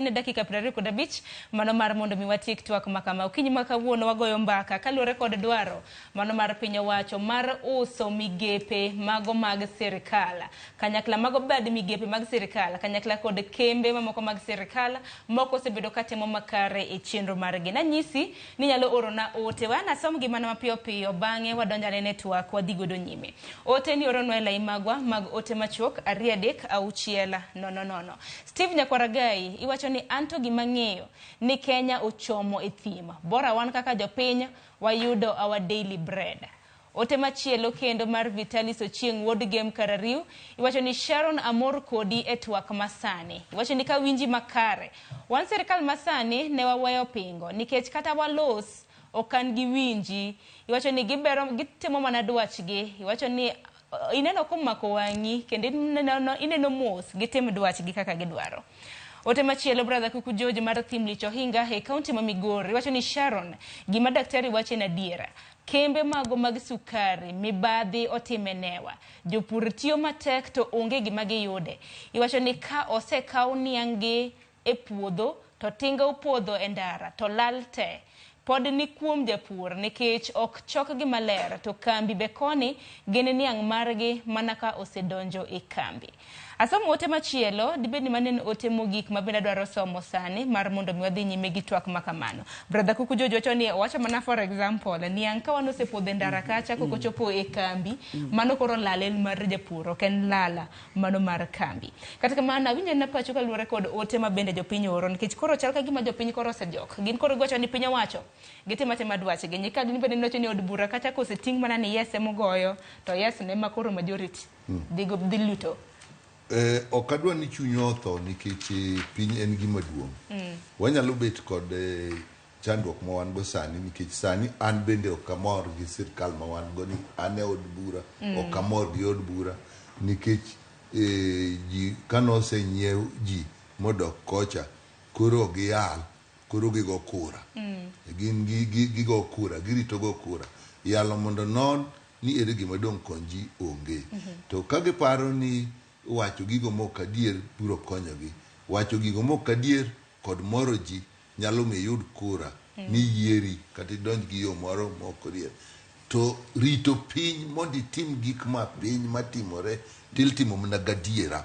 Ne dakika 25 mano mar mondo mi watiek twak makama okinyi makawuono wagoyo mbaka kaluore kod dwaro mano mar piny owacho mar uso migepe mago mag sirikal kanyakla mago bad migepe mag sirikal kanyakla kod kembe mamoko mag sirikal moko osebedo katimo makare e chenro margi. Nanyisi ni nyalo orona ote wana som gimana mapiyo piyo bang'e wadonjane ne twak wadhi godo nyime. Ote ni oronwa e lai magwa mag ote machuok 3-6-000. Steve Nyakwaragai iwacho ni anto gimang'eyo ni Kenya ochomo e thim. Bora wan kaka jopiny wayudo our daily bread. Ote machielo kendo mar Vitalis Ochieng Ward Game Karariu iwacho ni Sharon amor kodi e twak masani. Iwacho ni ka winji makare wan sirikal masani ne waweyo pingo nikech kata walos okan gi winji. Iwacho ni gitimo mana dwachgi. Iwacho ni ineno komako wangi kendo ineno mos gitim dwachgi kaka gidwaro. Ote machielo brother Kuku George mar thim licho hinga he kaunti ma Migori wacho ni Sharon gima daktari wache na diera kembe mago mag sukari mibadhi otimenewa jopur tiyo matek to onge gima giyude. Iwacho ni ka osekaw niange e puodho to tinga upuodho e ndara to lalte pod ni kuom japur nikech ok chok gi maler to kambi bekoni gene niang margi manaka osedonjo e kambi. Asomo ote machielo dibed ni manen ote mogik mabenda dwaro somo sani mar mondo mi wadhi nyime gi twak makamano. Brother Kuku Jojo wacho ni wacho mana for example niang ka wano sepodhe ndara kacha koko chopo e kambi mano koro lale mar japur ok en lala mano mar kambi. Kata kamano winjo na pacho kaluore kod ote mabende jopiny oro nikech koro chal ka gima jopiny koro osejok. Gin koro gwacho ni piny owacho gitimate madwache gi Nyikal ni bende noche ni od bura kacha koseting mana ni yes emogoyo to yes ne makoro majority dhi luto. Okadwa ni chunyo otho nikech piny en gima duong. Wanyalo bet kod chandruok ma wan go sani nikech sani an bende okamor gi sirkal ma wan go ni ane od bura okamor gi od bura nikech ji kanose nyiew ji modok kocha koro giyal koro gigo kura gin gigo kura girito go kura yalo mondo non ni ere gima dong konji onge to kage paro ni wacho gigo mok adier biro konyogi. Wacho gigo mok adier kod moro ji nyalo mi yud kura ni yieri kata donj gi yo moro mok adier. To rito piny mondo itim gik ma piny matimore tiltimo mana gadiera.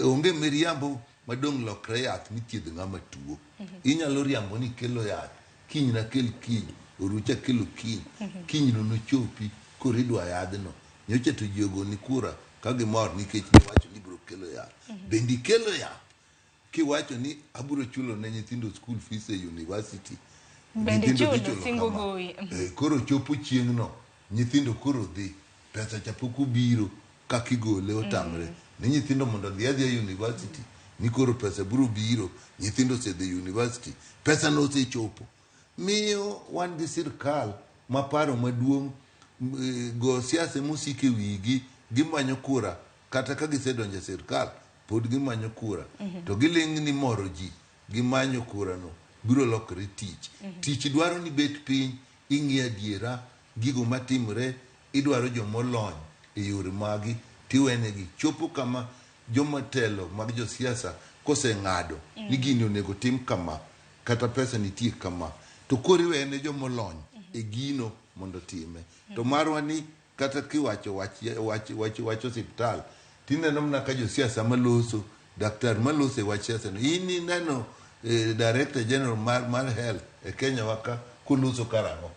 Onge miriambo madong lokre yath mithiedh ng'ama tuo. Inyalo riambo ni kelo yath kiny na kel kiny orucha kelo kiny kiny no nochopi koridwa yadhno nyocha to jogo ni kura kagi mor nikech wacho ni biro kelo ya bendi kelo ya kiwacho ni aburo chulo ne nyithindo school fees e university bendi chulo singo gowi koro chopo chieng' no nyithindo koro dhi pesa chapoku biro kakigole otamre ni nyithindo mondo dhi university ni koro pesa biro biro nyithindo se dhi university pesa no se chopo miyo wan gi sirkal maparo maduong go siasa musike wigi gimanyo kura kata ka gisedonje sirkal pod gimanyo kura to giling ni moro ji gimanyo kura no biro lokre tich tich dwaro ni bet piny ing'i adiera gigo matimre idwaro jomolony e yore magi tiwenegi chopo kama jomatelo mag josiasa koseng'ado ni gini onego tim kama kata pesa nitie kama to koro iwene jomolony e gino mondo time to marwa ni kata kiwacho wacho hospital tineno mna ka josiasa maloso daktar malose wach siasa no ini neno director general mar health e Kenya waka koloso karang'o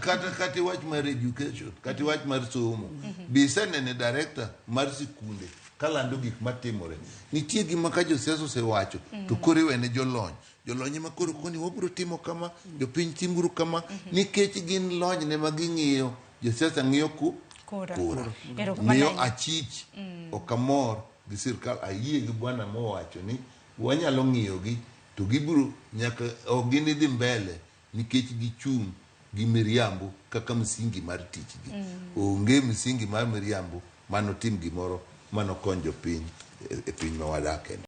kata wach mar education kata wach mar somo bisenene director mar sikunde kalando gik matimore nitie gima ka josiasa osewacho to koro iwene jolony ma koro koni wabiro timo kama jopiny timuru kama nikech gin lony ne maging'iyo josiasa ng'iyo kura miyo achich okamor gi sirkal ayie gi bwana mowacho ni wanyalo ng'iyo gi to gibiro nyaka ogini dhi mbele nikech gichung' gi miriambo kaka msingi mar tichgi onge msingi mar miriambo mano tim gimoro mano konjo piny e piny ma wadake.